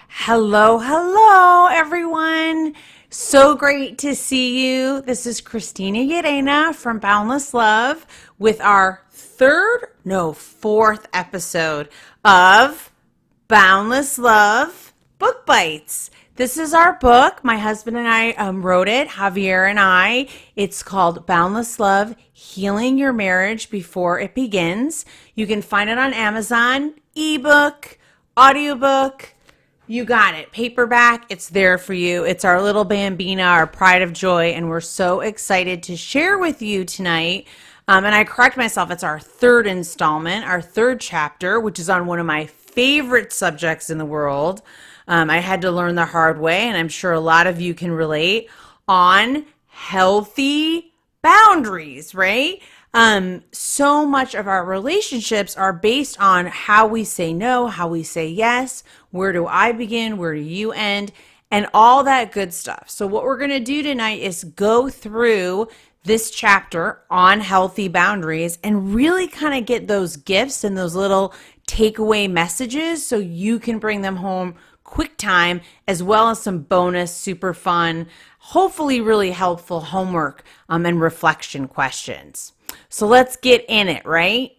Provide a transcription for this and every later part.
Hello, hello, everyone. So great to see you. This is Christina Llerena from Boundless Love with our fourth episode of Boundless Love Book Bites. This is our book. My husband and I wrote it, Javier and I. It's called Boundless Love, Healing Your Marriage Before It Begins. You can find it on Amazon, ebook, audiobook. You got it. Paperback, it's there for you. It's our little Bambina, our pride of joy, and we're so excited to share with you tonight. And I correct myself, it's our third installment, our third chapter, which is on one of my favorite subjects in the world. I had to learn the hard way, and I'm sure a lot of you can relate, on healthy boundaries, right? So much of our relationships are based on how we say no, how we say yes, where do I begin, where do you end, and all that good stuff. So what we're going to do tonight is go through this chapter on healthy boundaries and really kind of get those gifts and those little takeaway messages so you can bring them home quick time, as well as some bonus, super fun, hopefully really helpful homework and reflection questions. So let's get in it, right?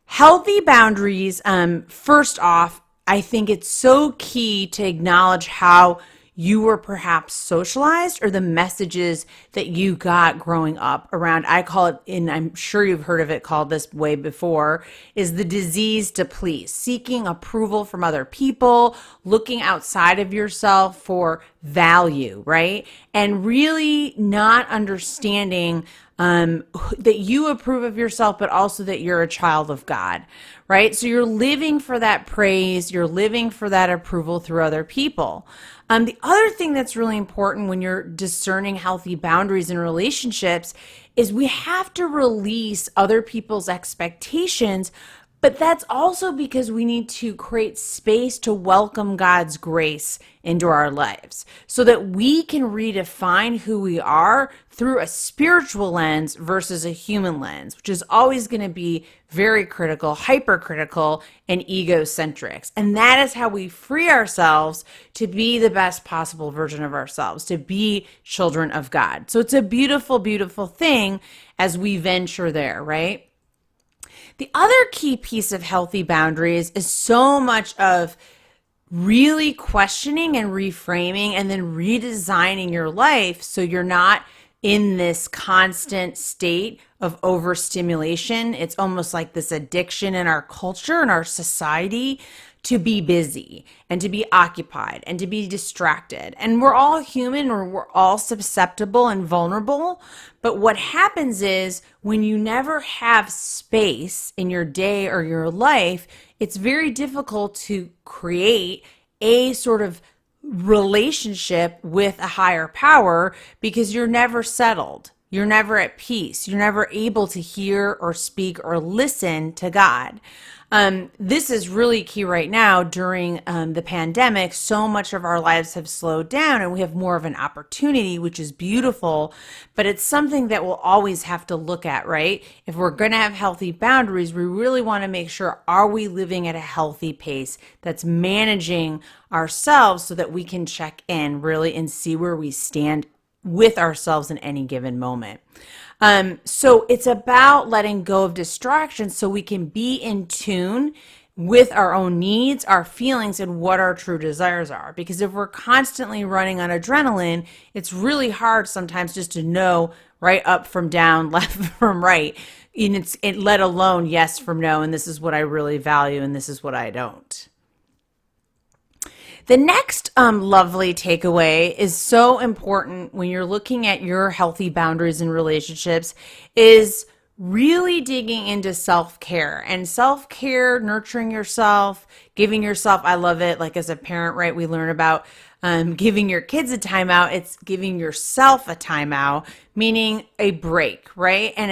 Healthy boundaries, first off, I think it's so key to acknowledge how you were perhaps socialized or the messages that you got growing up around, I call it, and I'm sure you've heard of it called this way before, is the disease to please, seeking approval from other people, looking outside of yourself for value, right? And really not understanding that you approve of yourself, but also that you're a child of God, right? So you're living for that praise, you're living for that approval through other people. The other thing that's really important when you're discerning healthy boundaries in relationships is we have to release other people's expectations, but that's also because we need to create space to welcome God's grace into our lives so that we can redefine who we are through a spiritual lens versus a human lens, which is always going to be very critical, hypercritical, and egocentric. And that is how we free ourselves to be the best possible version of ourselves, to be children of God. So it's a beautiful, beautiful thing as we venture there, right? The other key piece of healthy boundaries is so much of really questioning and reframing and then redesigning your life so you're not in this constant state of overstimulation. It's almost like this addiction in our culture and our society to be busy and to be occupied and to be distracted. And we're all human, or we're all susceptible and vulnerable. But what happens is when you never have space in your day or your life, it's very difficult to create a sort of relationship with a higher power because you're never settled. You're never at peace. You're never able to hear or speak or listen to God. This is really key right now during the pandemic. So much of our lives have slowed down and we have more of an opportunity, which is beautiful, but it's something that we'll always have to look at, right? If we're going to have healthy boundaries, we really want to make sure, are we living at a healthy pace that's managing ourselves so that we can check in really and see where we stand with ourselves in any given moment. So it's about letting go of distractions so we can be in tune with our own needs, our feelings, and what our true desires are. Because if we're constantly running on adrenaline, it's really hard sometimes just to know right up from down, left from right, and let alone yes from no, and this is what I really value and this is what I don't. The next lovely takeaway is so important when you're looking at your healthy boundaries in relationships is really digging into self-care. And self-care, nurturing yourself, giving yourself, I love it, like as a parent, right, we learn about giving your kids a timeout. It's giving yourself a timeout, meaning a break, right? And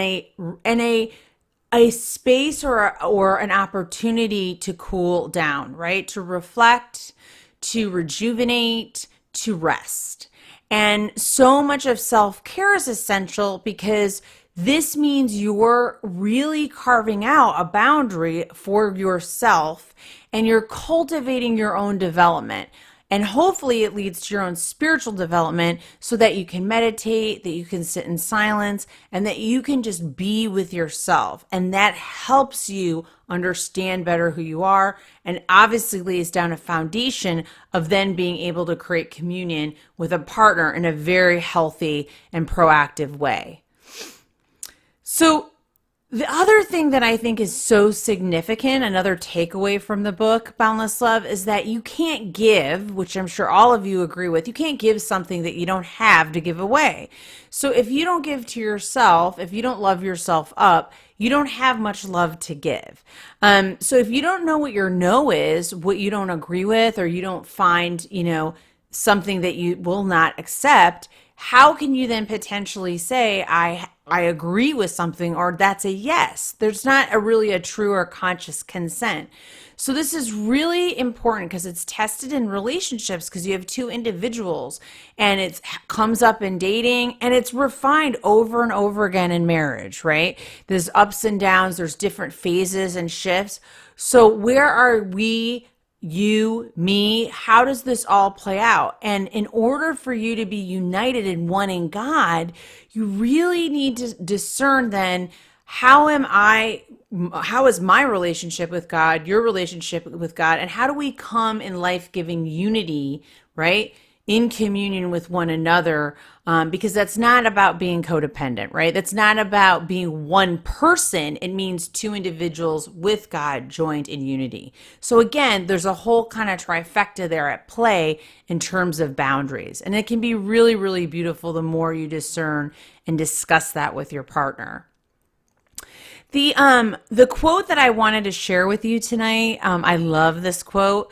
a space or an opportunity to cool down, right? To reflect, to rejuvenate, to rest. And so much of self-care is essential because this means you're really carving out a boundary for yourself and you're cultivating your own development. And hopefully it leads to your own spiritual development so that you can meditate, that you can sit in silence, and that you can just be with yourself. And that helps you understand better who you are, and obviously lays down a foundation of then being able to create communion with a partner in a very healthy and proactive way. So the other thing that I think is so significant, another takeaway from the book, Boundless Love, is that you can't give, which I'm sure all of you agree with, you can't give something that you don't have to give away. So if you don't give to yourself, if you don't love yourself up, you don't have much love to give. So if you don't know what your no is, what you don't agree with, or you don't find, something that you will not accept, how can you then potentially say, I agree with something, or that's a yes? There's not really a true or conscious consent. So this is really important because it's tested in relationships, because you have two individuals, and it comes up in dating, and it's refined over and over again in marriage, right? There's ups and downs, there's different phases and shifts. So where are we, you, me, how does this all play out? And in order for you to be united in one in God, you really need to discern then, how is my relationship with God, your relationship with God, and how do we come in life-giving unity, right? In communion with one another, because that's not about being codependent, right? That's not about being one person. It means two individuals with God joined in unity. So again, there's a whole kind of trifecta there at play in terms of boundaries. And it can be really, really beautiful the more you discern and discuss that with your partner. The quote that I wanted to share with you tonight, I love this quote,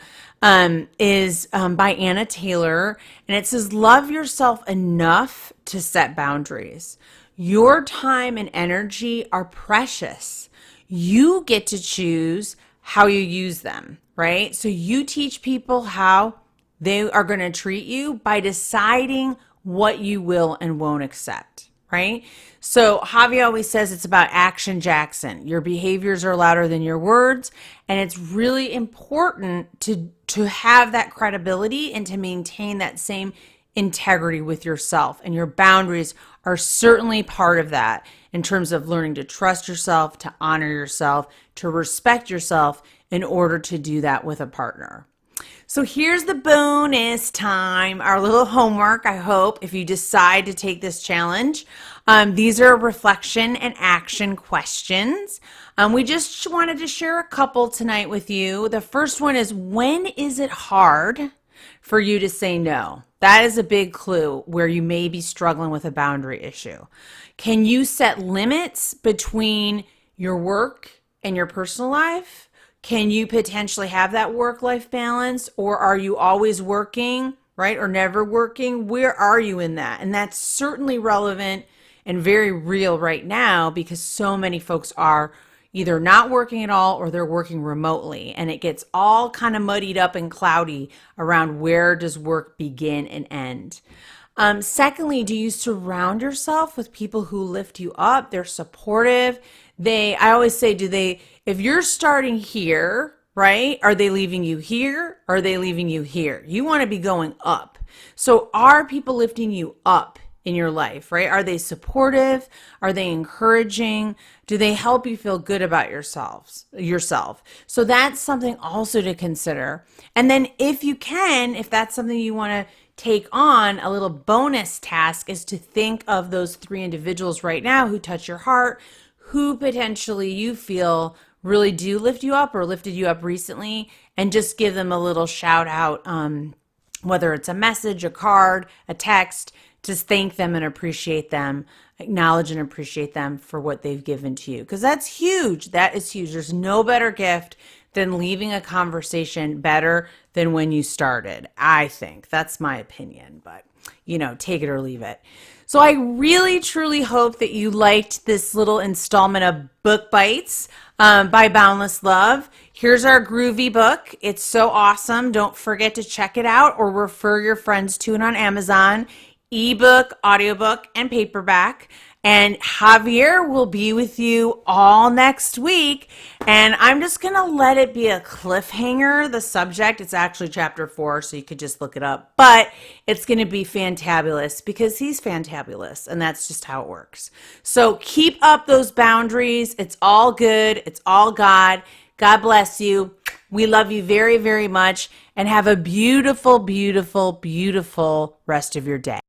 is by Anna Taylor, and it says, "Love yourself enough to set boundaries. Your time and energy are precious. You get to choose how you use them," right? So you teach people how they are going to treat you by deciding what you will and won't accept, right? So Javi always says it's about action Jackson. Your behaviors are louder than your words, and it's really important to have that credibility and to maintain that same integrity with yourself. And your boundaries are certainly part of that in terms of learning to trust yourself, to honor yourself, to respect yourself in order to do that with a partner. So here's the bonus time, our little homework, I hope, if you decide to take this challenge. These are reflection and action questions. We just wanted to share a couple tonight with you. The first one is, when is it hard for you to say no? That is a big clue where you may be struggling with a boundary issue. Can you set limits between your work and your personal life? Can you potentially have that work-life balance, or are you always working, right? Or never working? Where are you in that? And that's certainly relevant and very real right now, because so many folks are either not working at all or they're working remotely, and it gets all kind of muddied up and cloudy around where does work begin and end. Secondly, do you surround yourself with people who lift you up? They're supportive. I always say, if you're starting here, right? Are they leaving you here? Or are they leaving you here? You want to be going up. So are people lifting you up in your life, right? Are they supportive? Are they encouraging? Do they help you feel good about yourself? So that's something also to consider. And then if that's something you want to take on, a little bonus task is to think of those three individuals right now who touch your heart, who potentially you feel really do lift you up or lifted you up recently, and just give them a little shout out, whether it's a message, a card, a text. Just thank them and appreciate them, acknowledge and appreciate them for what they've given to you, because that's huge. That is huge. There's no better gift than leaving a conversation better than when you started. I think that's my opinion, but take it or leave it. So I really, truly hope that you liked this little installment of Book Bytes by Boundless Love. Here's our groovy book. It's so awesome. Don't forget to check it out or refer your friends to it on Amazon. Ebook, audiobook, and paperback. And Javier will be with you all next week. And I'm just going to let it be a cliffhanger, the subject. It's actually chapter 4, so you could just look it up. But it's going to be fantabulous because he's fantabulous. And that's just how it works. So keep up those boundaries. It's all good. It's all God. God bless you. We love you very, very much. And have a beautiful, beautiful, beautiful rest of your day.